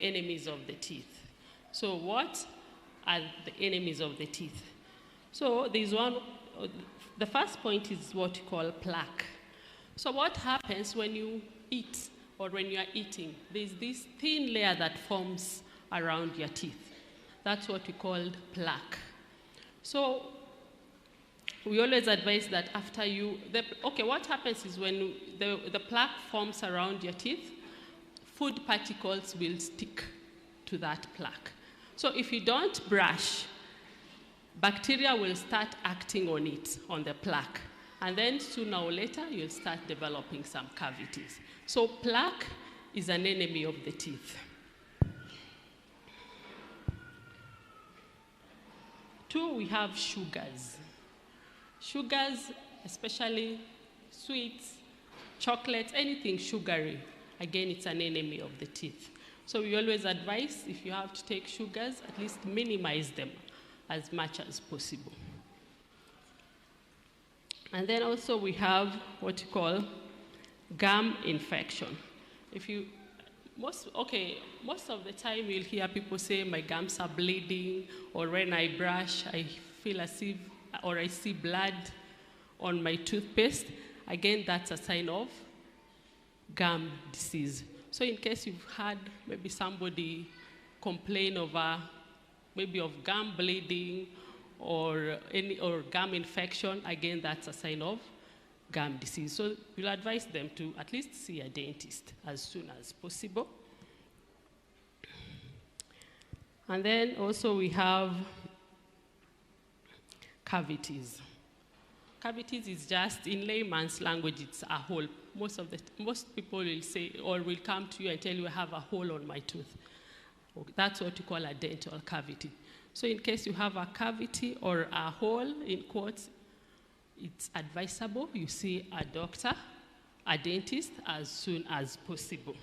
enemies of the teeth. So what are the enemies of the teeth? So there's one, the first point is what you call plaque. So what happens when you eat or when you are eating? There's this thin layer that forms around your teeth. That's what we call plaque. So we always advise that after what happens is when the plaque forms around your teeth, food particles will stick to that plaque. So if you don't brush, bacteria will start acting on it, on the plaque. And then sooner or later, you'll start developing some cavities. So plaque is an enemy of the teeth. 2, we have sugars. Sugars, especially sweets, chocolates, anything sugary, again, it's an enemy of the teeth. So we always advise, if you have to take sugars, at least minimize them as much as possible. And then also we have what you call gum infection. Most of the time you'll hear people say, my gums are bleeding, or when I brush, I feel as if, or I see blood on my toothpaste. Again, that's a sign of gum disease. So in case you've had maybe somebody complain of gum bleeding or gum infection, again, that's a sign of gum disease. So we'll advise them to at least see a dentist as soon as possible. And then also we have cavities. Cavities is just, in layman's language, it's a hole. Most people will say, or will come to you and tell you, I have a hole on my tooth. That's what you call a dental cavity. So in case you have a cavity or a hole, in quotes, it's advisable you see a doctor, a dentist, as soon as possible.